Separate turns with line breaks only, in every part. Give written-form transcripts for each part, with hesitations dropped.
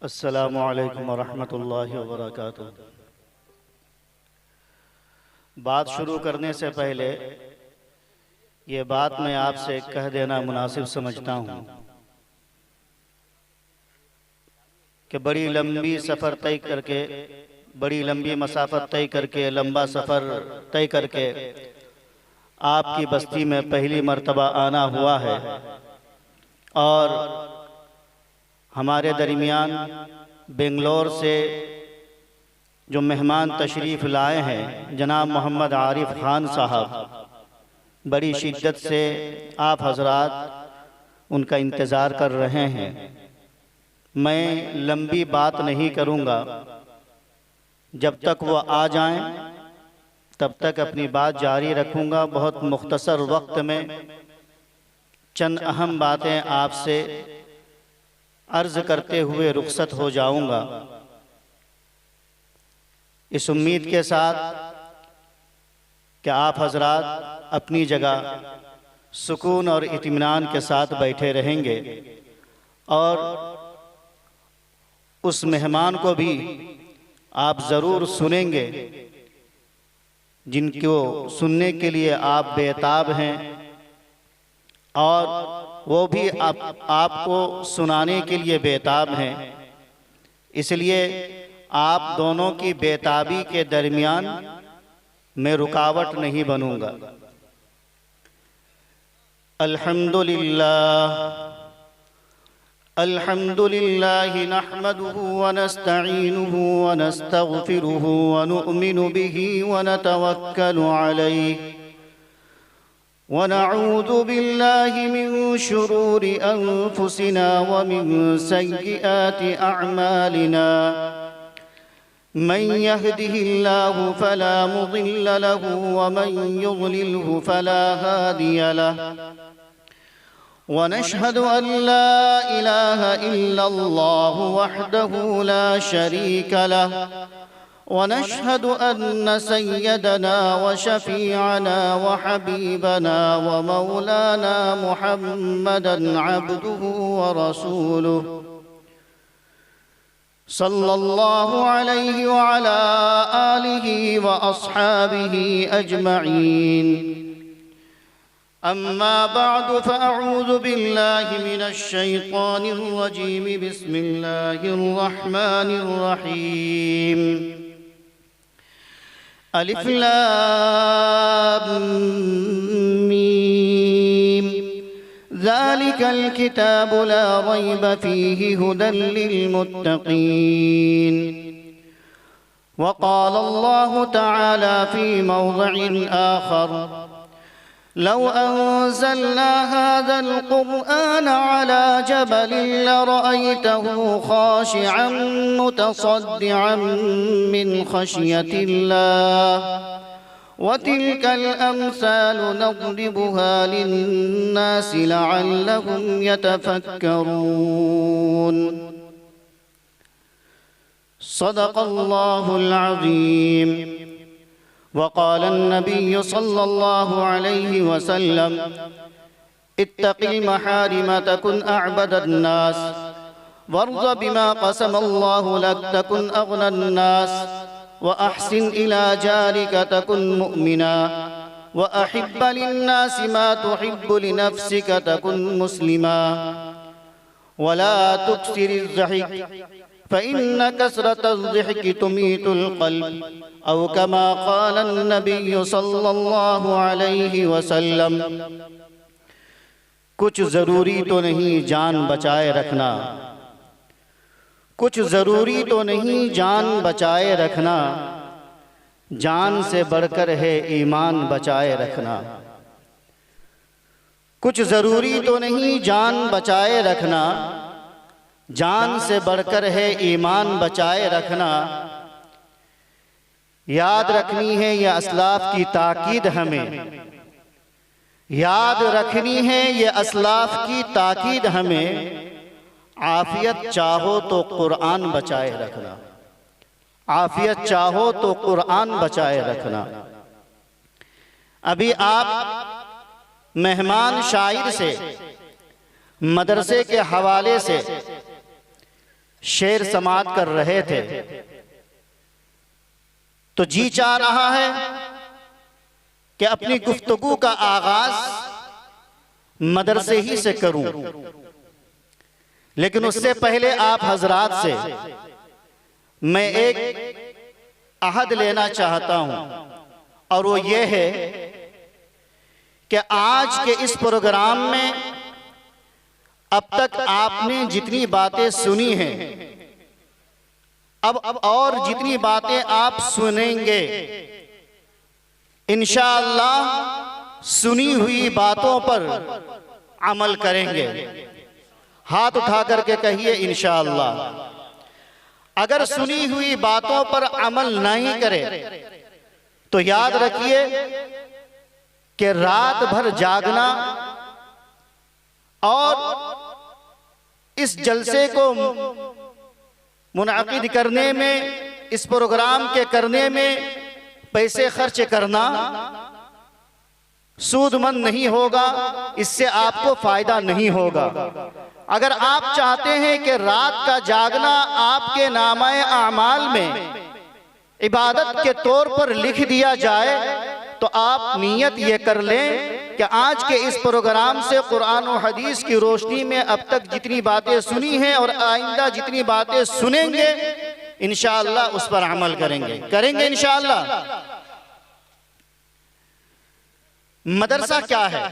अस्सलामु अलैकुम वरहमतुल्लाहि वबरकातुहू। बात शुरू करने से पहले ये बात मैं आपसे कह देना मुनासिब समझता हूँ कि बड़ी लंबी सफ़र तय करके, बड़ी लंबी मसाफत तय करके, लंबा सफ़र तय करके आपकी बस्ती में पहली मर्तबा आना हुआ है और हमारे दरमियान बेंगलोर से जो मेहमान तशरीफ़ लाए हैं जनाब मोहम्मद आरिफ ख़ान साहब, बड़ी शिद्दत से आप हजरात उनका इंतज़ार कर रहे हैं। मैं लंबी बात नहीं करूँगा, जब तक वो आ जाएं तब तक अपनी बात जारी रखूँगा। बहुत मुख्तसर वक्त में चंद अहम बातें आपसे अर्ज़ करते हुए रुखसत हो जाऊँगा, इस उम्मीद के साथ कि आप हजरात अपनी जगह सुकून और इत्मीनान के साथ बैठे रहेंगे और उस मेहमान को भी आप ज़रूर सुनेंगे जिनको सुनने के लिए आप बेताब हैं और वो भी आपको सुनाने के लिए बेताब हैं। इसलिए आप दोनों की बेताबी के दरमियान मैं रुकावट नहीं बनूंगा। अल्हम्दुलिल्लाह अल्हम्दुलिल्लाहि नहमदुहु व नस्तईनुहु व नस्तगफिरुहु व नुअमिनु बिही व नतवक्कलु अलैहि व नऊज़ु बिल्लाहि मिन शुरूरि अनफुसिना व मिन सय्यिआति अअमालिना। मन यहदिहिल्लाहु फला मुदिल्ल लहु व मन युद्लिल्हु फला हादिय लहु व नशहदु अन ला इलाहा इल्लल्लाहु वहदहु ला शरीक लहु व नशहदु अन्न सय्यदना व शफीअना व हबीबना व मौलाना मुहम्मदन अब्दुहु व रसूलुहु सल्लल्लाहु अलैहि व अला आलिहि व अस्हाबिहि अजमईन। अम्मा बअदु फअऊज़ु बिल्लाहि मिनश शैतानिर रजीम। बिस्मिल्लाहिर रहमानिर रहीम। अलिफ लाम मीम। ज़ालिकल किताबु ला रैब फ़ीहि हुदल लिलमुत्तक़ीन। वक़ाल अल्लाहु तआला फ़ी मौज़िइन आख़र लौ अंज़लना हाज़ल क़ुरआन अला जबलिन लरअयतहु ख़ाशिअन मुतसद्दिअन मिन ख़श्यतिल्लाह वतिल्कल अम्सालु नज़रिबुहा लिन्नासि लअल्लहुम यतफ़क्करून। सदक़ल्लाहुल अज़ीम। वक़ाल अन्नबिय्यु सल्लल्लाहु अलैहि वसल्लम इत्तक़िल महारिम तकुन अअबदन नास वर्ज़ बिमा क़समल्लाहु लक तकुन अग़नन नास व अहसिन इला जारिक तकुन मुअमिना व अहिब्ब लिन्नासि मा तुहिब्बु लिनफ्सिक तकुन मुस्लिमा वला तुक्सिरिज़ ज़हिक फ़इन्न कसरतज़ ज़िहकि तुमीतुल क़ल्ब औ कमा क़ाल अन्नबिय्यु सल्लल्लाहु अलैहि वसल्लम। कुछ ज़रूरी तो नहीं जान बचाए रखना, कुछ ज़रूरी तो नहीं जान बचाए रखना, जान से बढ़कर है ईमान बचाए रखना। कुछ ज़रूरी तो नहीं जान बचाए रखना, जान से बढ़कर है ईमान बचाए रखना। याद रखनी है ये असलाफ की ताकीद, हमें याद रखनी है ये असलाफ की ताकीद हमें। आफियत चाहो तो कुरान बचाए रखना, आफियत चाहो तो कुरान बचाए रखना। अभी आप मेहमान शायर से, मदरसे के हवाले से शेर समात कर रहे थे, तो जी चाह रहा है कि अपनी गुफ्तगू का आगाज मदरसे ही से करूं, लेकिन उससे पहले आप हजरात से मैं एक अहद लेना चाहता हूं, और वो ये है कि आज के इस प्रोग्राम में अब तक आपने जितनी बातें सुनी हैं, अब और जितनी बातें आप सुनेंगे, इंशाअल्लाह सुनी हुई बातों पर अमल करेंगे। हाथ उठा करके कहिए इंशाअल्लाह। अगर सुनी हुई बातों पर अमल नहीं करे तो याद रखिए कि रात भर जागना और इस जलसे को मुनाकिद करने में, इस प्रोग्राम के करने में पैसे खर्च करना सूदमंद नहीं होगा, इससे आपको फायदा नहीं होगा। अगर आप चाहते हैं कि रात का जागना आपके नामाए आमाल में इबादत के तौर पर लिख दिया जाए, तो आप नियत ये कर लें कि आज के इस प्रोग्राम से कुरान और हदीस की रोशनी में अब तक जितनी बातें सुनी हैं और आइंदा जितनी बातें सुनेंगे, इंशाअल्लाह उस पर अमल करेंगे इंशाअल्लाह। मदरसा क्या है?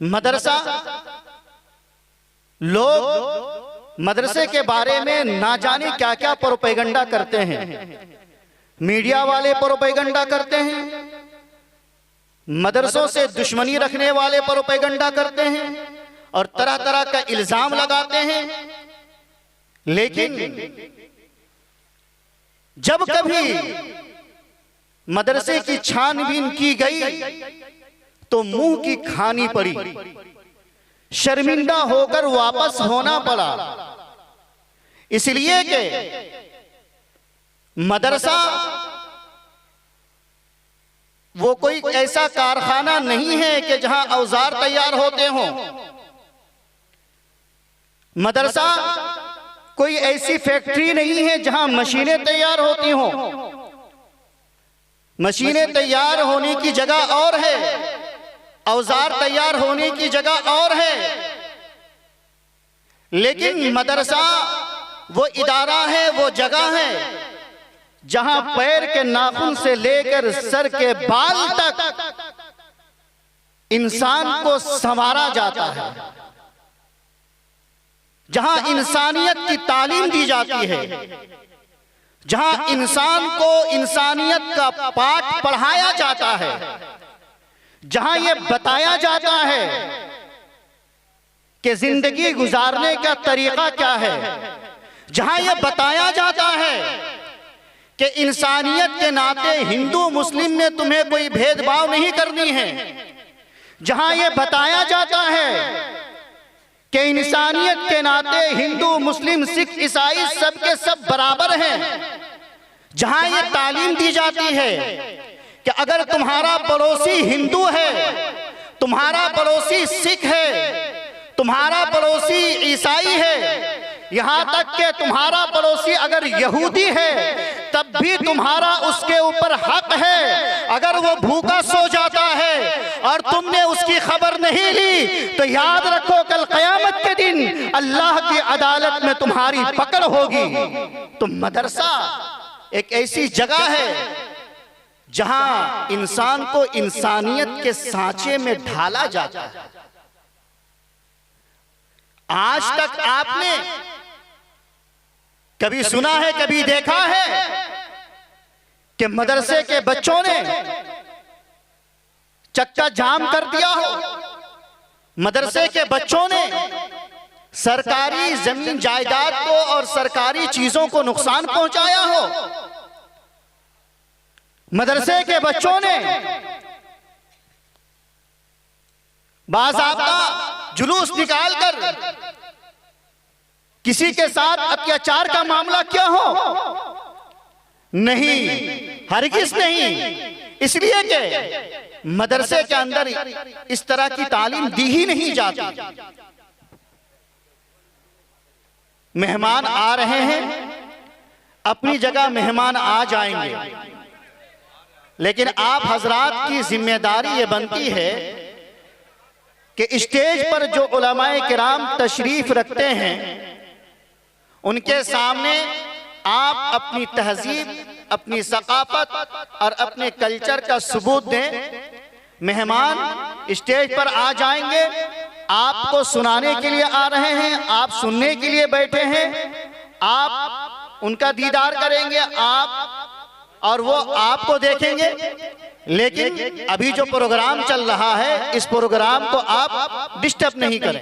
मदरसा, लोग मदरसे के बारे में ना जाने क्या क्या प्रोपेगेंडा करते हैं। मीडिया वाले प्रोपेगेंडा करते हैं, मदरसों से दुश्मनी रखने वाले प्रोपेगेंडा करते हैं और तरह तरह का इल्जाम लगाते हैं। लेकिन जब कभी मदरसे की छानबीन की गई तो मुंह की खानी पड़ी, शर्मिंदा होकर वापस होना पड़ा। इसलिए कि मदरसा वो कोई ऐसा कारखाना नहीं है कि जहां औजार तैयार होते हों। मदरसा कोई ऐसी फैक्ट्री नहीं है जहां मशीनें तैयार होती हों। मशीनें तैयार होने की जगह और है, औजार तैयार होने की जगह और है। लेकिन मदरसा वो इदारा है, वो जगह है जहां पैर के नाखून से लेकर सर के बाल तक इंसान को संवारा जाता है, जहां इंसानियत की तालीम दी जाती है, जहां इंसान को इंसानियत का पाठ पढ़ाया जाता है, जहां यह बताया जाता है कि जिंदगी गुजारने का तरीका क्या है, जहां यह बताया जाता है कि इंसानियत के नाते हिंदू मुस्लिम में तुम्हें कोई भेदभाव नहीं करनी है, जहां यह बताया जाता है कि इंसानियत के नाते हिंदू मुस्लिम सिख ईसाई सबके सब बराबर हैं, जहां यह तालीम दी जाती है कि अगर तुम्हारा पड़ोसी हिंदू है, तुम्हारा पड़ोसी सिख है, तुम्हारा पड़ोसी ईसाई है, यहां तक कि तुम्हारा पड़ोसी अगर यहूदी है तब भी तुम्हारा उसके ऊपर हक है। अगर वो भूखा सो जाता है और तुमने उसकी खबर नहीं ली तो याद रखो कल क़यामत के दिन अल्लाह की अदालत में तुम्हारी पकड़ होगी। तो मदरसा एक ऐसी जगह है जहां इंसान को इंसानियत के सांचे में ढाला जाता है। आज तक आपने कभी सुना है, कभी देखा है कि मदरसे के बच्चों ने चक्का जाम कर दिया हो, मदरसे के बच्चों ने सरकारी जमीन जायदाद को और सरकारी चीजों को नुकसान पहुंचाया हो, मदरसे के बच्चों ने बाज़ाब्ता जुलूस निकालकर किसी के साथ अत्याचार का मामला क्यों हो? नहीं, हरगिज़ नहीं। इसलिए कि मदरसे के अंदर इस तरह की तालीम दी ही नहीं जाती। मेहमान आ रहे हैं, अपनी जगह मेहमान आ जाएंगे, लेकिन आप हजरात की जिम्मेदारी ये बनती है कि स्टेज पर जो उलमाए किराम तशरीफ रखते हैं उनके सामने आप अपनी तहजीब, अपनी सकाफत और अपने कल्चर का सबूत दें। मेहमान स्टेज पर आ जाएंगे, आपको सुनाने के लिए आ रहे हैं, आप सुनने के लिए बैठे हैं, आप उनका दीदार करेंगे, आप और वो आपको देखेंगे। लेकिन अभी जो प्रोग्राम चल रहा है, इस प्रोग्राम को आप डिस्टर्ब नहीं करें।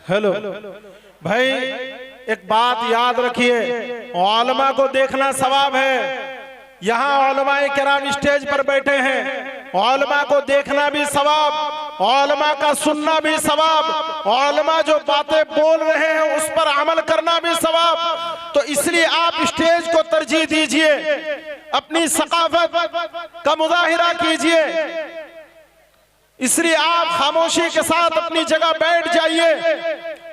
हेलो भाई, एक बात याद रखिए, उलमा को देखना सवाब है। यहाँ उलमाए किराम स्टेज पर बैठे हैं, उलमा को देखना भी सवाब, उलमा का सुनना भी सवाब, उलमा जो बातें बोल रहे हैं उस पर अमल करना भी सवाब। तो इसलिए आप स्टेज को तरजीह दीजिए, अपनी सकाफत का मुजाहिरा कीजिए। इसलिए आप खामोशी के साथ अपनी जगह बैठ जाइए।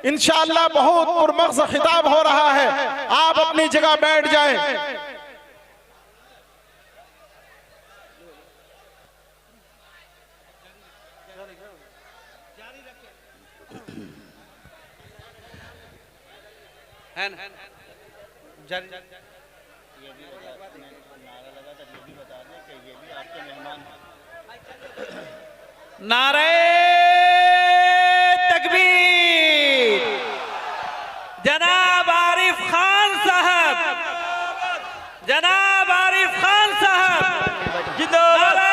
इंशाअल्लाह बहुत पुरमग़ज़ खिताब हो रहा है, आप अपनी जगह बैठ जाएं।
नारे तकबीर, जनाब आरिफ खान साहब, जनाब आरिफ खान साहब जिंदाबाद। नारे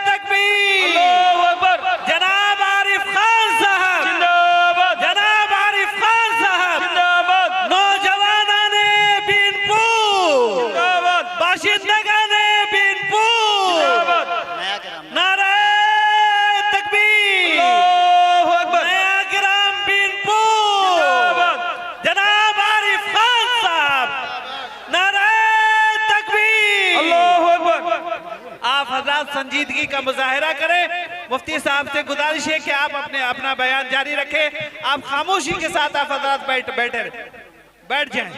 तकबीर, अल्लाहू अकबर, जनाब आरिफ खान साहब जिंदाबाद, जनाब आरिफ खान साहब जिंदाबाद। नौजवानाने बीनपुर जिंदाबाद, बाशिंदगाने बीनपुर जिंदाबाद। नारे संजीदगी का मुजाहिरा करें। मुफ्ती साहब से गुजारिश है कि आप अपना बयान जारी रखें। आप खामोशी के साथ आप हजरात बैठ जाएं।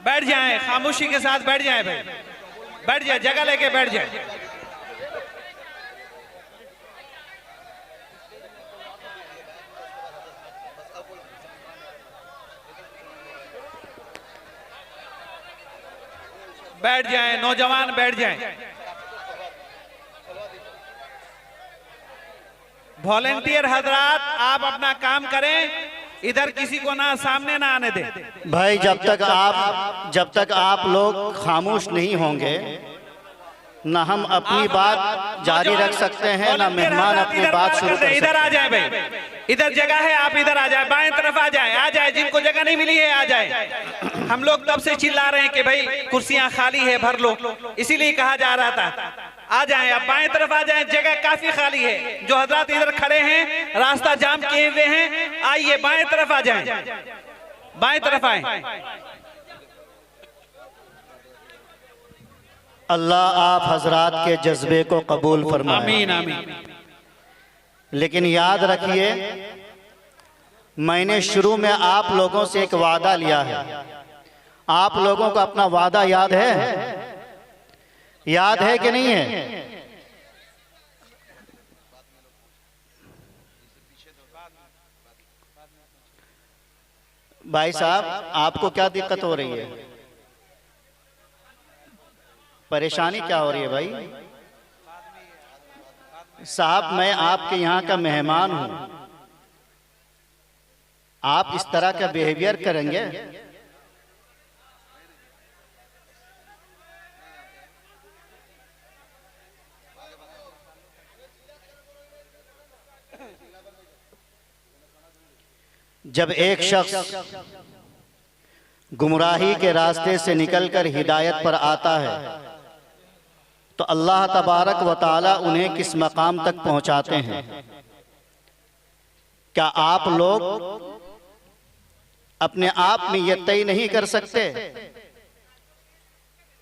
बैठ जाएं, खामोशी के साथ बैठ जाएं भाई, बैठ जाए, जगह लेके बैठ जाए। बैठ जाएं, नौजवान बैठ जाएं। वॉलेंटियर हजरात आप अपना काम करें, इधर किसी को ना सामने ना आने दें।
भाई जब तक आप लोग खामोश नहीं होंगे, ना हम अपनी बात जारी रख सकते हैं, ना मेहमान अपनी बात शुरू कर सकते हैं।
इधर आ जाए भाई, इधर जगह है, आप इधर आ जाए, बाएं तरफ आ जाए, जिनको जगह नहीं मिली है आ जाए। हम लोग तब से चिल्ला रहे हैं कि भाई कुर्सियां खाली है, भर लो, इसीलिए कहा जा रहा था। आ जाएं, आप बाएं तरफ आ जाएं, जगह काफी खाली है। जो हजरात इधर खड़े हैं, रास्ता जाम किए हुए हैं, आइए बाएं तरफ आ जाएं, बाएं तरफ आए।
अल्लाह आप हजरात के जज्बे को कबूल फरमाए।
आमीन आमीन।
लेकिन याद रखिए, मैंने शुरू में आप लोगों से एक वादा लिया है। आप लोगों को अपना वादा याद है? याद है कि नहीं है? भाई साहब, आपको क्या दिक्कत हो रही है? परेशानी क्या हो रही है भाई साहब? मैं आपके यहाँ का मेहमान हूं, आप इस तरह का बिहेवियर करेंगे? जब एक शख्स गुमराही के रास्ते से निकलकर हिदायत पर आता है तो अल्लाह तबारक व तआला उन्हें किस मकाम तक पहुंचाते हैं। क्या आप लोग अपने आप में यह तय नहीं कर सकते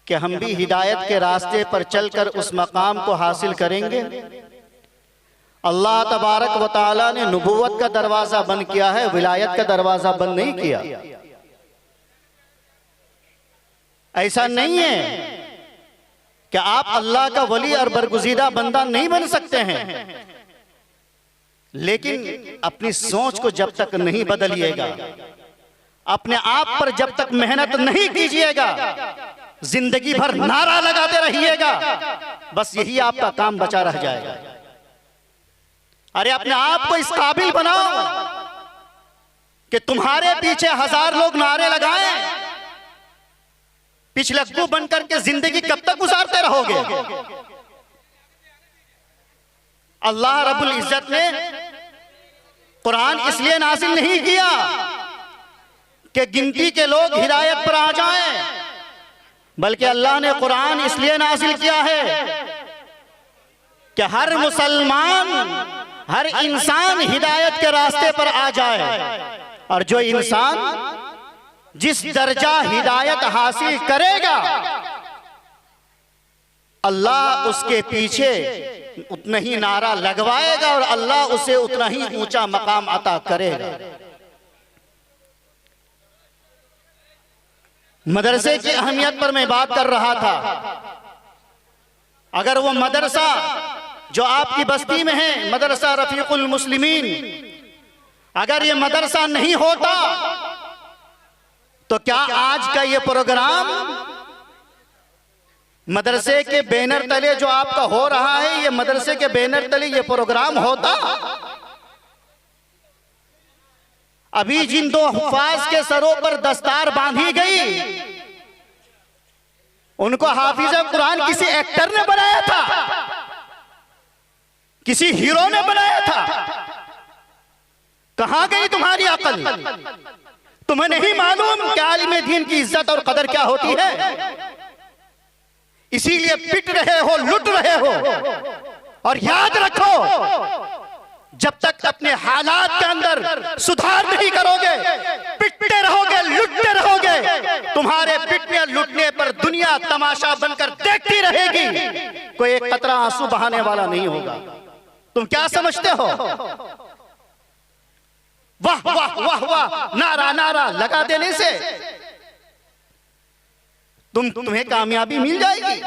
कि हम भी हिदायत के रास्ते पर चलकर उस मकाम को हासिल करेंगे? अल्लाह तबारक व तआला ने नबूवत का दरवाजा बंद किया है, विलायत का दरवाजा बंद नहीं किया। ऐसा नहीं है कि आप अल्लाह का वली और बरगुज़ीदा बंदा नहीं बन सकते हैं, लेकिन अपनी सोच को जब तक नहीं बदलिएगा, अपने आप पर जब तक मेहनत नहीं कीजिएगा, जिंदगी भर नारा लगाते रहिएगा, बस यही आपका काम बचा रह जाएगा। अरे अपने आप को इस काबिल बनाओ कि तुम्हारे पीछे 1000 लोग नारे लगाएं, पिछलग्गू बनकर के जिंदगी कब तक गुजारते रहोगे? अल्लाह रब्बुल इज्जत ने कुरान इसलिए नाजिल नहीं किया कि गिनती के लोग हिदायत पर आ जाएं, बल्कि अल्लाह ने कुरान इसलिए नाजिल किया है कि हर मुसलमान, हर इंसान हिदायत के रास्ते पर आ जाए, और जो इंसान जिस दर्जा हिदायत हासिल करेगा, अल्लाह उसके पीछे उतना ही नारा लगवाएगा और अल्लाह उसे उतना ही ऊंचा मकाम अता करेगा। मदरसे की अहमियत पर मैं बात कर रहा था। अगर वो मदरसा जो आपकी बस्ती में है, मदरसा रफीकुल मुस्लिमीन, अगर ये मदरसा नहीं होता तो क्या आज का ये प्रोग्राम मदरसे के बैनर तले जो आपका हो रहा है, ये मदरसे के बैनर तले ये प्रोग्राम होता? अभी जिन 2 हुफ्फाज के सरों पर दस्तार बांधी गई, उनको हाफिज कुरान किसी एक्टर ने बनाया था, किसी हीरो ने बनाया था? कहां गई तुम्हारी अकल? तुम्हें नहीं मालूम कि आलिम दीन की इज्जत और कदर क्या होती है? इसीलिए पिट रहे हो, लुट रहे हो। और याद रखो, जब तक अपने हालात के अंदर सुधार नहीं करोगे, पिटते रहोगे, लुटते रहोगे, तुम्हारे पिटने लुटने पर दुनिया तमाशा बनकर देखती रहेगी, कोई एक कतरा आंसू बहाने वाला नहीं होगा। तुम क्या समझते हो? वाह वाह वाह वाह नारा नारा लगा देने से तुम्हें कामयाबी मिल जाएगी?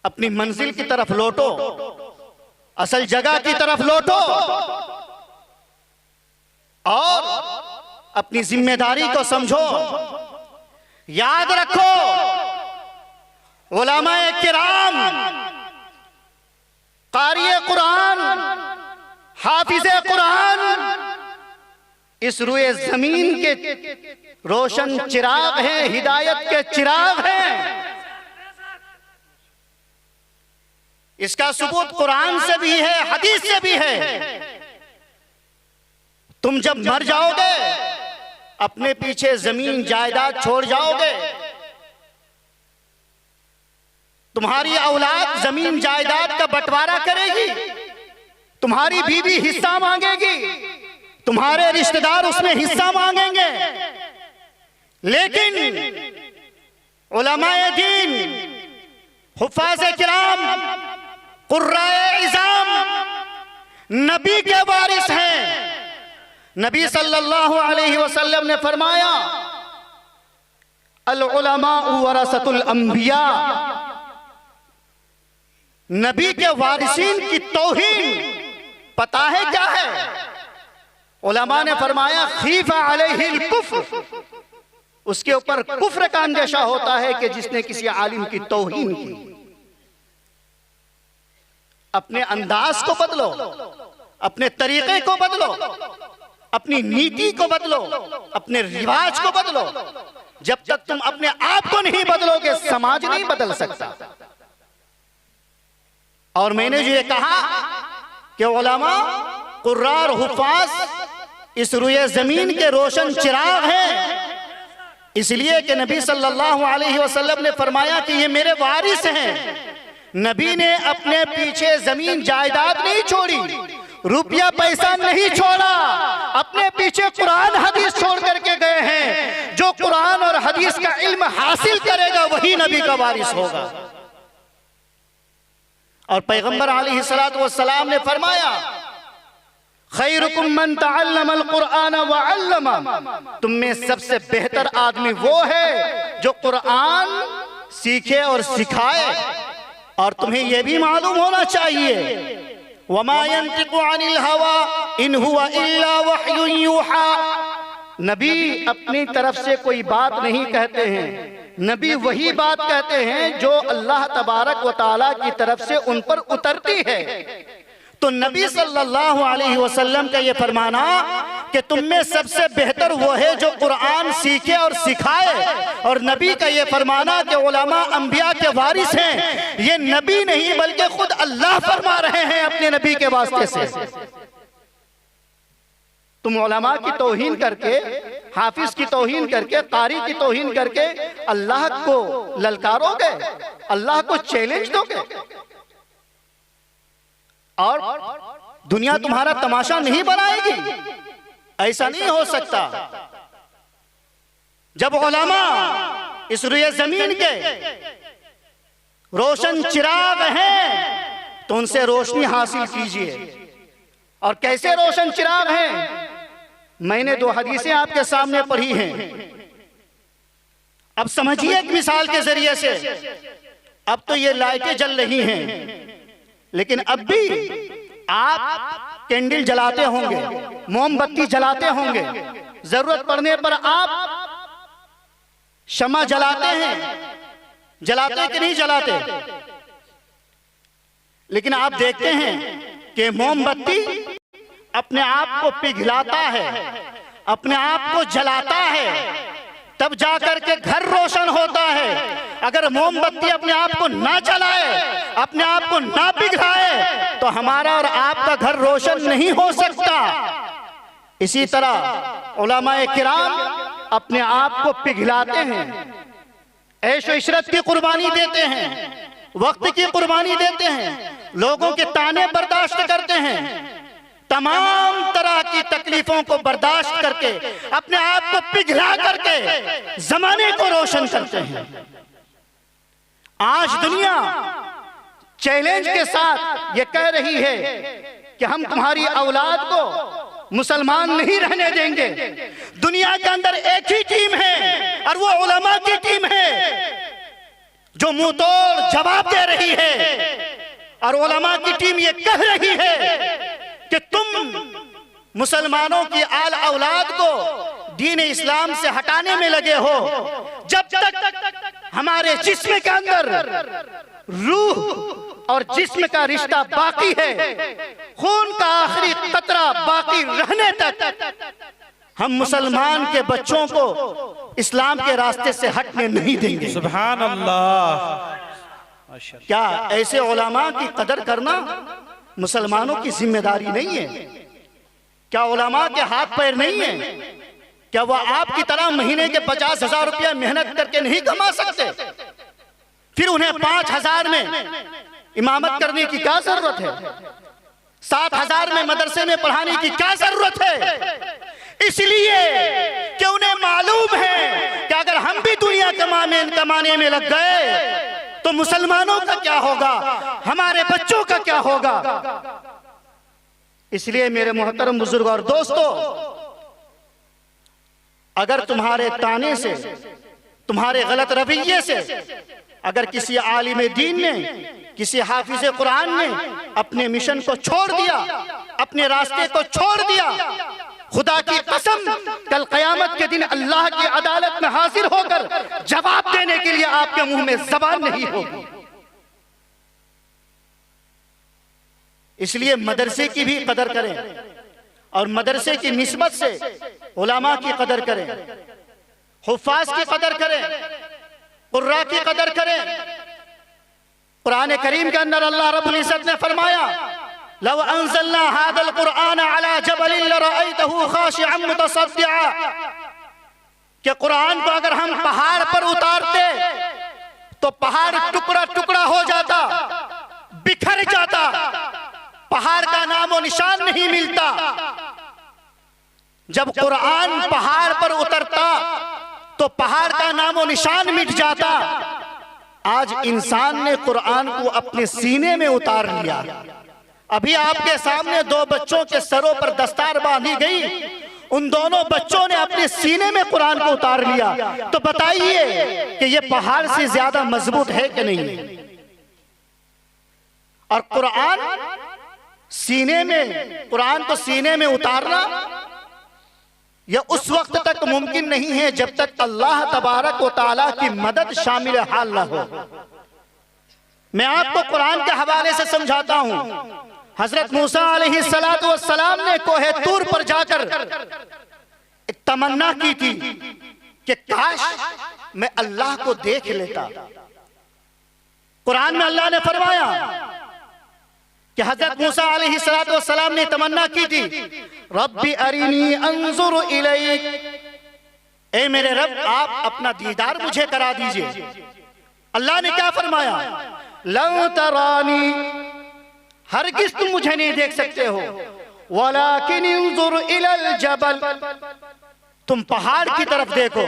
अपनी मंजिल की तरफ लौटो, असल जगह की तरफ लौटो और अपनी जिम्मेदारी को समझो। याद रखो, उलमाए किराम, कारी कुरान, हाफिज़े कुरान इस रुए जमीन के रोशन चिराग हैं, हिदायत के चिराग हैं। इसका सबूत कुरान से भी है, हदीस से भी है। तुम जब मर जाओगे, अपने पीछे जमीन जायदाद छोड़ जाओगे, तुम्हारी औलाद जमीन जायदाद का बंटवारा करेगी, तुम्हारी बीवी हिस्सा मांगेगी, तुम्हारे रिश्तेदार उसमें हिस्सा मांगेंगे, लेकिन उलमाए दीन, हुफ्फाज़े किराम, कुर्राए इज़ाम नबी के वारिस हैं। नबी सल्लल्लाहु अलैहि वसल्लम ने फरमाया, अल उलमाउ वरसतुल अंबिया। नबी के वारिसीन की तौहीन पता है क्या है? उलमा ने फरमाया, खीफा अलैहिल कुफ्र, उसके ऊपर कुफ्र का अंदेशा होता है कि जिसने किसी आलिम की तौहीन की। अपने अंदाज को बदलो, अपने तरीके को बदलो, अपनी नीति को बदलो, अपने रिवाज को बदलो। जब तक तुम अपने आप को नहीं बदलोगे, समाज नहीं बदल सकता। और मैंने जो ये कहा कि उलमा, कुर्रार, हुफ्फाज इस रुए जमीन के रोशन चिराग हैं, इसलिए कि नबी सल्लल्लाहु अलैहि वसल्लम ने फरमाया कि ये मेरे वारिस हैं। नबी ने अपने पीछे जमीन जायदाद नहीं छोड़ी, रुपया पैसा नहीं छोड़ा, अपने पीछे कुरान हदीस छोड़ करके गए हैं। जो कुरान और हदीस का इल्म हासिल करेगा वही नबी का वारिस होगा। और पैगंबर अलैहिस्सलातु वस्सलाम ने फरमाया, खैरुकुम मन तअल्लमल कुरान व अल्लमा, तुम में सबसे बेहतर आदमी वो है जो कुरान सीखे और सिखाए। और तुम्हें यह भी मालूम होना चाहिए, वमा यंतिकु अनिल हवा इन हुवा इल्ला वह्युन यूहा, नबी अपनी तरफ से कोई बात नहीं कहते हैं, नबी वही बात कहते हैं जो अल्लाह तबारक व तआला की तरफ से उन पर उतरती है। तो नबी सल्लल्लाहु अलैहि वसल्लम का ये फरमाना कि तुम में सबसे बेहतर वो है जो कुरान सीखे और सिखाए, और नबी का ये फरमाना कि उलमा अंबिया के वारिस हैं, ये नबी नहीं बल्कि खुद अल्लाह फरमा रहे हैं अपने नबी के वास्ते से। तुम उलमा की तौहीन करके, हाफिज की तौहीन करके, कारी की तौहीन करके अल्लाह को ललकारोगे, अल्लाह को चैलेंज दोगे, और दुनिया तुम्हारा तमाशा नहीं बनाएगी। ऐसा नहीं हो सकता। जब उलमा इस रुए जमीन के रोशन चिराग हैं तो उनसे रोशनी हासिल कीजिए। और कैसे रोशन चिराग हैं? मैंने 2 हदीसें आपके सामने पढ़ी हैं, अब समझिए एक मिसाल के जरिए से। अब तो ये लाइटें जल रही हैं, लेकिन अब भी आप कैंडल जलाते होंगे, मोमबत्ती जलाते होंगे, जरूरत पड़ने पर आप शमा जलाते हैं, जलाते कि नहीं जलाते? लेकिन आप देखते हैं कि मोमबत्ती अपने आप को पिघलाता है, अपने आप को जलाता है, तब जाकर के घर रोशन होता है। अगर मोमबत्ती अपने आप को ना जलाए, अपने आप को ना पिघलाए, तो हमारा और आपका घर रोशन नहीं हो सकता। इसी तरह उलमाए किराम अपने आप को पिघलाते हैं, ऐशो इशरत की कुर्बानी देते हैं, वक्त की कुर्बानी देते हैं, लोगों के ताने बर्दाश्त करते हैं, तमाम तरह की तकलीफों को बर्दाश्त करके अपने आप को पिघला करके जमाने को रोशन करते हैं। आज दुनिया चैलेंज के साथ ये कह रही है कि हम तुम्हारी औलाद को मुसलमान नहीं रहने देंगे। दुनिया के अंदर एक ही टीम है और वो उलमा की टीम है जो मुंह तोड़ जवाब दे रही है, और उलमा की टीम ये कह रही है कि तुम मुसलमानों की आल औलाद को दीन इस्लाम से हटाने में लगे हो। जब तक हमारे जिस्म के अंदर रूह और जिस्म का रिश्ता बाकी है, खून का आखिरी कतरा बाकी रहने तक हम मुसलमान के बच्चों को इस्लाम के रास्ते से हटने नहीं देंगे।
सुभान अल्लाह।
क्या ऐसे उलमा की कदर करना मुसलमानों की जिम्मेदारी नहीं है? क्या उलमा के हाथ पैर नहीं है? क्या वह आपकी तरह महीने के 50,000 रुपया मेहनत करके नहीं कमा सकते? फिर उन्हें 5,000 में इमामत करने की क्या जरूरत है? 7,000 में मदरसे में पढ़ाने की क्या जरूरत है? इसलिए कि उन्हें मालूम है कि अगर हम भी दुनिया कमाने में लग गए तो मुसलमानों का क्या होगा, हमारे बच्चों का क्या होगा। इसलिए मेरे मोहतरम बुजुर्ग और दोस्तों, अगर तुम्हारे ताने से, तुम्हारे गलत रवैये से अगर किसी आलिम दीन ने, किसी हाफिज कुरान ने अपने मिशन को छोड़ दिया, अपने रास्ते को छोड़ दिया, खुदा की कसम कल क़यामत के दिन अल्लाह की अदालत में हाजिर होकर जवाब देने के लिए आपके मुंह में ज़बान नहीं होगी। इसलिए मदरसे की भी कदर करें और मदरसे की निस्बत से उलमा की कदर करें, हुफ्फाज की कदर करें, कुर्रा की कदर करें। कुरान करीम के अंदर अल्लाह रब्बुल इज्जत ने फरमाया, लव अंज़लना हादल कुरआन अला जबलिन लरअयतहु खाशिअन मुतसद्दिआ, कि कुरान को अगर हम पहाड़ पर उतारते तो पहाड़ टुकड़ा टुकड़ा हो जाता, बिखर जाता, पहाड़ का नामो निशान नहीं मिलता। जब कुरान पहाड़ पर उतरता तो पहाड़ का नामो निशान मिट जाता। आज इंसान ने कुरान को अपने सीने में उतार लिया। अभी आपके सामने दो बच्चों के सरों पर दस्तार बांधी गई, उन दोनों बच्चों ने अपने सीने में कुरान को उतार लिया। तो बताइए कि यह पहाड़ से ज्यादा मजबूत है कि नहीं? और कुरान सीने में, कुरान को सीने में उतारना यह उस वक्त तक मुमकिन नहीं है जब तक अल्लाह तबारक व तआला की मदद शामिल हाल न हो। मैं आपको कुरान के हवाले से समझाता हूं। हजरत मूसा अलैहिस्सलातु वस्सलाम ने कोहे तूर पर जाकर एक तमन्ना की थी कि काश मैं अल्लाह को देख लेता। कुरान में अल्लाह ने फरमाया कि हजरत मूसा अलैहिस्सलातु वस्सलाम ने तमन्ना की थी, रब्बी अरिनी अंजुर इलैक, ए मेरे रब आप अपना दीदार मुझे करा दीजिए। अल्लाह ने क्या फरमाया, लं तरानी, हरगिज तुम मुझे नहीं देख सकते हो, वलाकिन इंजुर इलल जबल, तुम पहाड़ की तरफ देखो,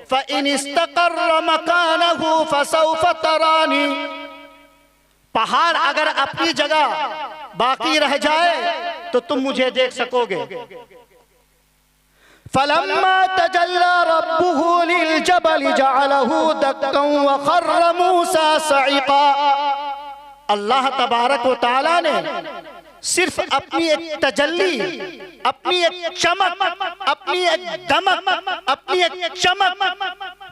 फ़इन इस्तक़र्र मकानहु फ़सौफ़ तरानी, पहाड़ अगर अपनी जगह बाकी रह जाए तो तुम मुझे देख सकोगे। फलम्मा तजल्ला रब्बुहु लिलजबल जअलहु दक्कन व खर्र मूसा सईक़ा, अल्लाह तबारक व तआला ने सिर्फ अपनी एक तजल्ली, अपनी एक चमक, अपनी एक दमक, अपनी एक चमक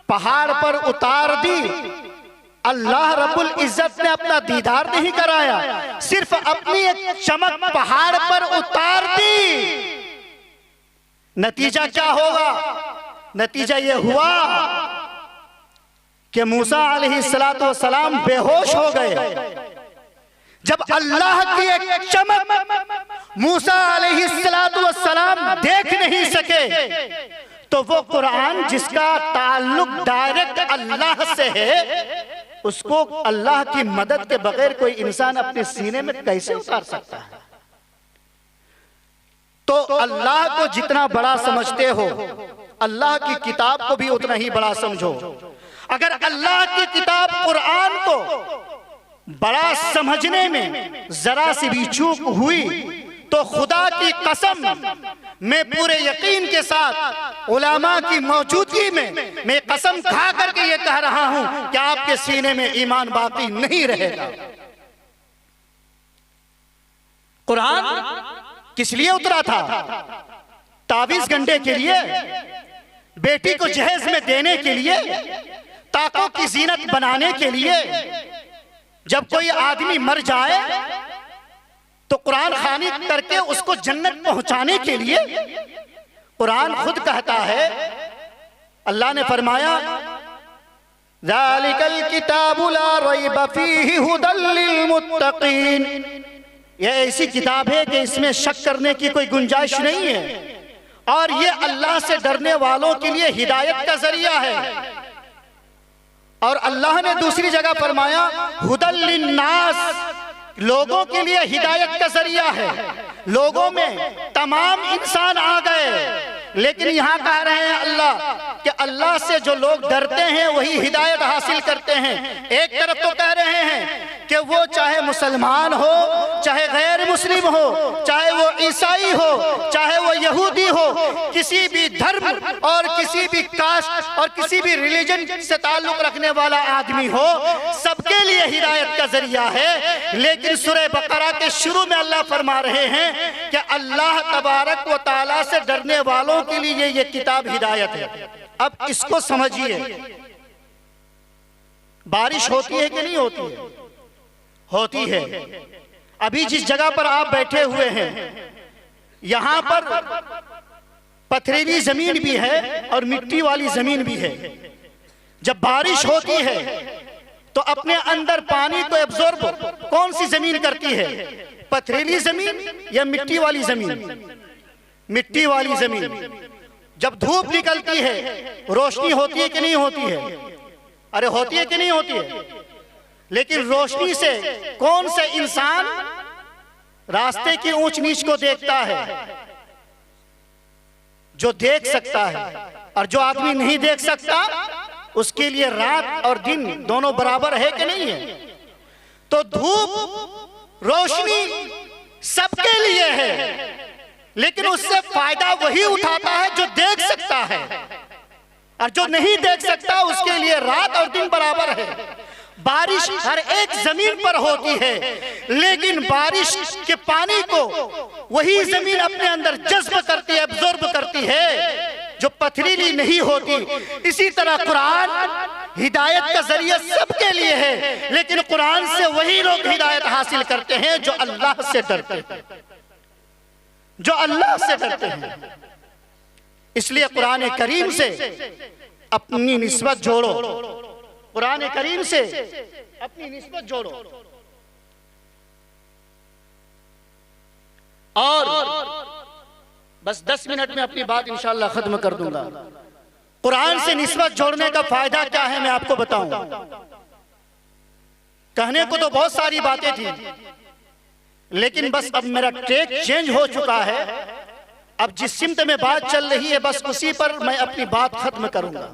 पहाड़ पर उतार दी। अल्लाह रब्बुल इज्जत ने अपना दीदार नहीं कराया, सिर्फ अपनी एक चमक पहाड़ पर उतार दी। नतीजा क्या होगा? नतीजा यह हुआ कि मूसा अलैहिस्सलातु वस्सलाम बेहोश हो गए। जब अल्लाह की एक चमक मूसा अलैहिस्सलातु वस्सलाम देख नहीं सके तो वो कुरान जिसका ताल्लुक डायरेक्ट अल्लाह से है, उसको अल्लाह की मदद के बगैर कोई इंसान अपने सीने में कैसे उतार सकता है? तो अल्लाह को जितना बड़ा समझते हो, अल्लाह की किताब को भी उतना ही बड़ा समझो। अगर अल्लाह की किताब कुरान को बड़ा समझने में जरा सी भी चूक हुई तो खुदा की कसम, मैं पूरे यकीन के साथ उलमा की मौजूदगी में मैं कसम खा करके ये कह रहा हूं कि आपके सीने में ईमान बाकी नहीं रहेगा। कुरान किस लिए उतरा था? ताबीज गंडे के लिए, बेटी को जहेज में देने के लिए, ताकों की जीनत बनाने के लिए। जब कोई आदमी मर जाए तो कुरान खानी करके उसको जन्नत पहुंचाने के लिए। कुरान खुद कहता है, अल्लाह ने फरमाया, ज़ालिकल किताबु ला रैब फीहि हुदल लिल मुत्तकीन, यह ऐसी किताब है कि इसमें शक करने की कोई गुंजाइश नहीं है और ये अल्लाह से डरने वालों के लिए हिदायत का जरिया है। और अल्लाह ने दूसरी जगह फरमाया, हुदल लिन्नास, लोगों के लिए हिदायत का जरिया है। लोगों में तमाम इंसान आ गए, लेकिन यहां कह रहे हैं अल्लाह कि अल्लाह से जो लोग डरते हैं वही हिदायत हासिल करते हैं। एक तरफ तो कह रहे हैं कि वो चाहे मुसलमान हो, चाहे गैर मुस्लिम हो, चाहे वो ईसाई हो, चाहे वो यहूदी हो, किसी भी धर्म और किसी भी कास्ट और किसी भी रिलीजन से ताल्लुक रखने वाला आदमी हो, सबके लिए हिदायत का जरिया है। लेकिन सूरह बकरा के शुरू में अल्लाह फरमा रहे हैं कि अल्लाह तबारक व तआला से डरने वालों के लिए ये किताब हिदायत है। अब इसको समझिए, बारिश होती है कि नहीं होती है? होती है। अभी जिस जगह पर आप बैठे हुए हैं, यहां पर पथरीली जमीन भी है और मिट्टी वाली जमीन भी है। जब बारिश होती है तो अपने अंदर पानी को एब्जॉर्ब कौन सी जमीन करती है? पथरीली जमीन या मिट्टी वाली जमीन? मिट्टी वाली जमीन। जब धूप निकलती है रोशनी होती है कि नहीं होती है? अरे होती है कि नहीं होती है? लेकिन रोशनी से कौन से इंसान रास्ते की ऊंच नीच को देखता है। जो देख सकता है और जो आदमी नहीं देख सकता, उसके लिए रात और दिन दोनों बराबर है कि नहीं है? तो धूप रोशनी सबके लिए है, लेकिन उससे फायदा वही उठाता है जो देख सकता है, और जो नहीं देख सकता उसके लिए रात और दिन बराबर है। बारिश हर एक जमीन पर होती है, लेकिन बारिश के पानी को वही जमीन अपने अंदर जज्ब करती है, एब्जॉर्ब करती है, जो पथरीली नहीं होती। इसी तरह कुरान हिदायत का जरिया सबके लिए है, लेकिन कुरान से वही लोग हिदायत हासिल करते हैं जो अल्लाह से डरते हैं, जो अल्लाह से डरते हैं। इसलिए कुरान करीम से अपनी निस्बत जोड़ो, कुरान करीम से अपनी निस्बत जोड़ो। और बस 10 मिनट में अपनी बात इंशाअल्लाह खत्म कर दूंगा। कुरान से निस्बत जोड़ने का फायदा क्या है मैं आपको बताऊं। कहने को तो बहुत सारी बातें थी, लेकिन बस अब मेरा ट्रैक चेंज हो चुका है। अब जिस सिमत में बात चल रही है बस उसी पर मैं अपनी बात खत्म करूंगा।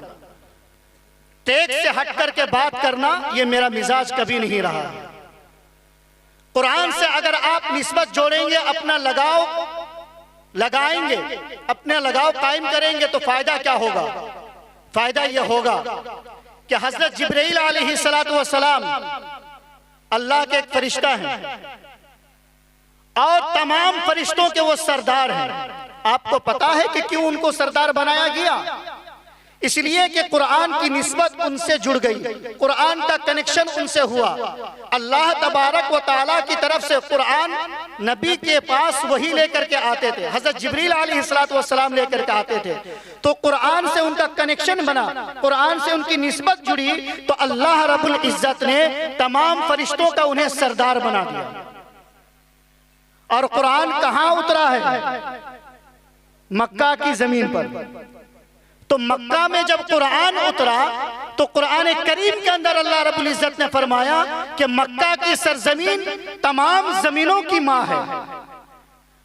ट्रैक से हट करके बात करना ये मेरा मिजाज कभी नहीं रहा। कुरान से अगर आप निस्बत जोड़ेंगे, अपना लगाव लगाएंगे, अपने लगाव कायम करेंगे, तो फायदा क्या होगा? फायदा यह होगा कि हजरत जिब्रील अलैहिस्सलातु वस्सलाम अल्लाह के एक फरिश्ता हैं और तमाम फरिश्तों के वो सरदार हैं। आपको पता है कि क्यों उनको सरदार बनाया गया? इसलिए कि कुरान की निस्बत उनसे जुड़ गई, कुरान का कनेक्शन उनसे हुआ। अल्लाह तबारक व तआला की तरफ से कुरान नबी के पास वही लेकर के आते थे, हजरत जिब्रील अलैहिस्सलातु वस्सलाम लेकर के आते थे। तो कुरान से उनका कनेक्शन बना, कुरान से उनकी निस्बत जुड़ी, तो अल्लाह रब्बुल इज्जत ने तमाम फरिश्तों का उन्हें सरदार बना दिया। और कुरान कहाँ उतरा है? मक्का की जमीन पर। तो मक्का में जब कुरान उतरा तो कुरान करीम के अंदर अल्लाह रब्बुल इज्जत ने फरमाया कि मक्का की सरजमीन तमाम जमीनों की माँ है।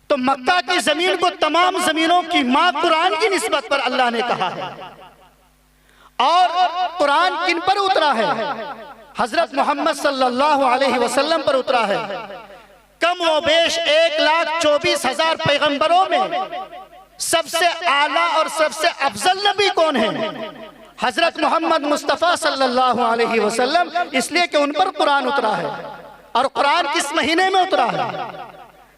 तो मक्का की जमीन को तमाम जमीनों की माँ कुरान की निस्बत पर अल्लाह ने कहा है। और कुरान किन पर उतरा है? हजरत मोहम्मद सल्लल्लाहु अलैहि वसल्लम पर उतरा है। कम व बेश 1,24,000 पैगंबरों में सबसे आला और सबसे अफजल नबी कौन है? हजरत मोहम्मद मुस्तफ़ा सल्लल्लाहु अलैहि वसल्लम, इसलिए कि उन पर कुरान उतरा है। और कुरान किस महीने में उतरा है?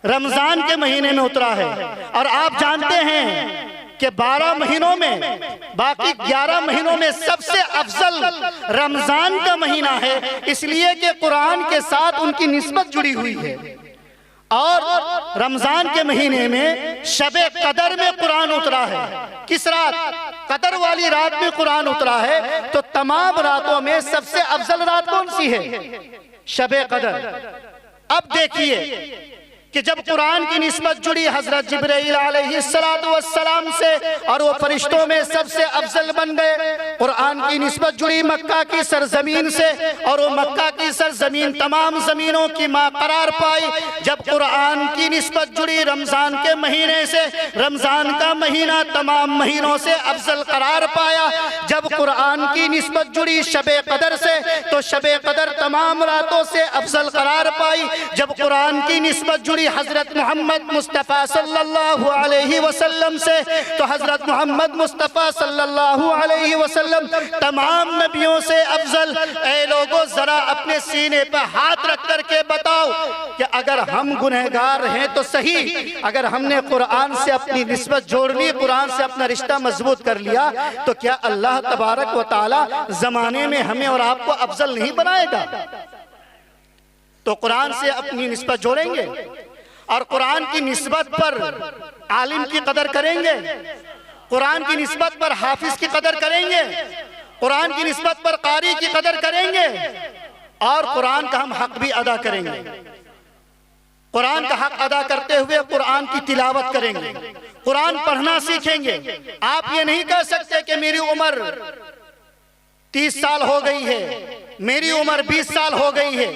रमजान के महीने में उतरा है। और आप जानते हैं कि 12 महीनों में, बाकी 11 महीनों में सबसे अफजल रमजान का महीना है, इसलिए कि कुरान के साथ उनकी निस्बत जुड़ी हुई है। और रमजान के महीने में शबे कदर में कुरान उतरा है। किस रात? कदर वाली रात में कुरान उतरा है। तो तमाम रातों में सबसे अफजल रात कौन सी है? शबे कदर। अब देखिए कि जब कुरान की निस्बत जुड़ी हजरत जिब्रील अलैहिस्सलातु वस्सलाम से और वो फरिश्तों में सबसे अफजल बन गए। कुरान की निस्बत जुड़ी मक्का की सरजमीन से और वो मक्का की सरजमीन तमाम जमीनों की माँ करार पाई। जब कुरान की निस्बत जुड़ी रमजान के महीने से, रमजान का महीना तमाम महीनों से अफजल करार पाया। जब कुरान की निस्बत जुड़ी शबे कदर से, तो शबे कदर तमाम रातों से अफजल करार पाई। जब कुरान की निस्बत जुड़ी हजरत मोहम्मद मुस्तफ़ा सल्लल्लाहु अलैहि वसल्लम से, तो हजरत मोहम्मद मुस्तफ़ा सल्लल्लाहु अलैहि वसल्लम तमाम नबियों से अफजल। ऐ लोगों, जरा अपने सीने पर हाथ रख करके बताओ कि अगर हम गुनहगार हैं तो सही, अगर हमने कुरान से अपनी निस्बत जोड़ ली, कुरान से अपना रिश्ता मजबूत कर लिया, तो क्या अल्लाह तबारक व तआला जमाने में हमें और आपको अफजल नहीं बनाएगा? तो कुरान से अपनी निस्बत जोड़ेंगे और कुरान की निस्बत पर आलिम की कदर करेंगे, कुरान की निस्बत पर हाफिज की कदर करेंगे, कुरान की निस्बत पर कारी की कदर करेंगे और कुरान का हम हक भी अदा करेंगे। कुरान का हक अदा करते हुए कुरान की तिलावत करेंगे, कुरान पढ़ना सीखेंगे। आप ये नहीं कह सकते कि मेरी उम्र 30 साल हो गई है, मेरी उम्र 20 साल हो गई है,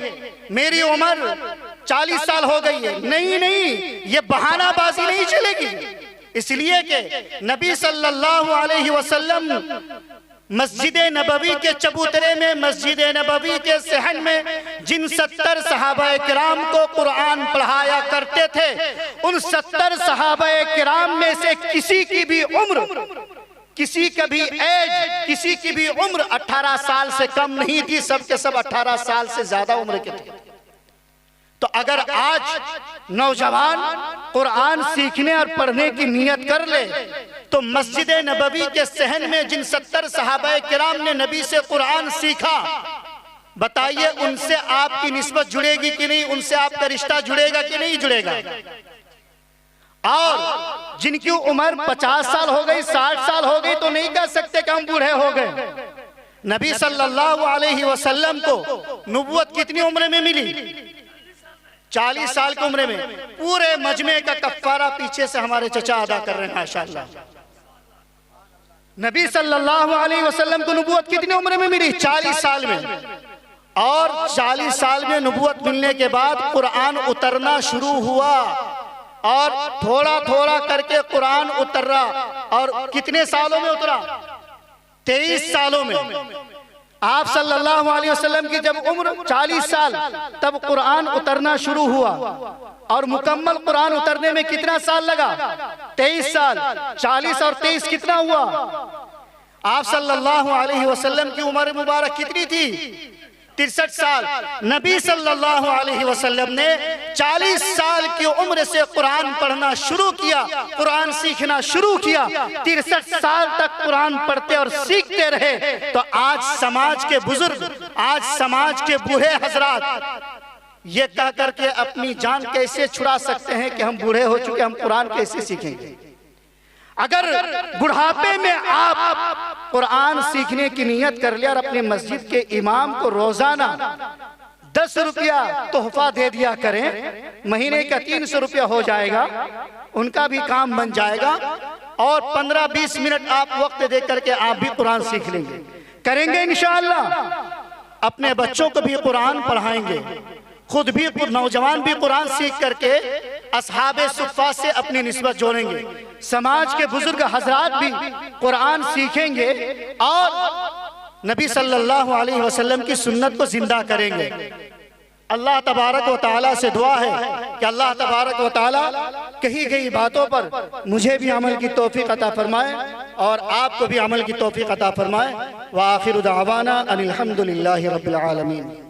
मेरी उम्र 40 साल हो गई है। नहीं नहीं, ये बहानाबाजी नहीं चलेगी। इसलिए कि नबी सल्लल्लाहु अलैहि वसल्लम मस्जिद नबवी के चबूतरे में, मस्जिद नबवी के सहन में जिन 70 सहाबाए किराम को कुरान पढ़ाया करते थे, उन 70 सहाबाए किराम में से किसी की भी उम्र, किसी का भी एज, किसी की भी उम्र 18 साल से कम नहीं थी। सब के सब 18 साल से ज्यादा उम्र के थे। तो अगर आज नौजवान कुरान सीखने और पढ़ने की नियत कर ले, तो मस्जिद नबवी के सहन में जिन 70 सहाबाए किराम ने नबी से कुरान सीखा, बताइए उनसे आपकी निस्बत जुड़ेगी कि नहीं, उनसे आपका रिश्ता जुड़ेगा कि नहीं जुड़ेगा। और जिनकी उम्र 50 साल हो गई, 60 साल हो गई, तो नहीं कह सकते कि हम बूढ़े हो गए। नबी सल्लल्लाहु अलैहि वसल्लम को नबूवत कितनी उम्र में मिली? 40 साल की उम्र में। पूरे मजमे का कफ्फारा पीछे से हमारे चचा अदा कर रहे हैं माशाअल्लाह। नबी सल्लल्लाहु अलैहि वसल्लम को नबूवत कितनी उम्र में मिली? 40 साल में। और 40 साल में नबूवत मिलने के बाद कुरान उतरना शुरू हुआ, और थोड़ा थोड़ा करके कुरान उतर रहा। और कितने सालों में उतरा? 23 सालों में। आप सल्लल्लाहु अलैहि वसल्लम की जब उम्र 40 साल, तब कुरान उतरना शुरू हुआ। और मुकम्मल कुरान उतरने में कितना साल लगा? 23 साल। 40 और 23 कितना हुआ? आप सल्लल्लाहु अलैहि वसल्लम की उम्र मुबारक कितनी थी? 63 साल। नबी सल्लल्लाहु अलैहि वसल्लम ने 40 साल की उम्र से कुरान पढ़ना शुरू किया, कुरान सीखना शुरू किया। 63 साल तक कुरान पढ़ते और सीखते रहे। तो आज समाज के बुजुर्ग, आज समाज के बूढ़े हजरात ये कह करके अपनी जान कैसे छुड़ा सकते हैं कि हम बूढ़े हो चुके, हम कुरान कैसे सीखेंगे। अगर बुढ़ापे में आप कुरान सीखने की नियत कर लिया और अपने मस्जिद के इमाम को रोजाना 10 रुपया तोहफा दे दिया करें, महीने का 300 रुपया हो जाएगा, उनका भी काम बन जाएगा। और 15-20 मिनट आप वक्त दे करके आप भी कुरान सीख लेंगे, करेंगे इंशाअल्लाह। अपने बच्चों को भी कुरान पढ़ाएंगे, खुद भी नौजवान भी कुरान सीख करके असहाबे सुफ़ा से अपनी निस्बत जोड़ेंगे। समाज के बुजुर्ग हजरात भी कुरान सीखेंगे और नबी सल्लल्लाहु अलैहि वसल्लम की सुन्नत को जिंदा करेंगे। अल्लाह तबारक व तआला से दुआ है कि अल्लाह तबारक व तआला कही गई बातों पर मुझे भी अमल की तौफीक अता फरमाए और आपको भी अमल की तौफीक अता फरमाए। व आखिरु दावाना अनिल हम्दुलिल्लाहि रब्बिल आलमीन।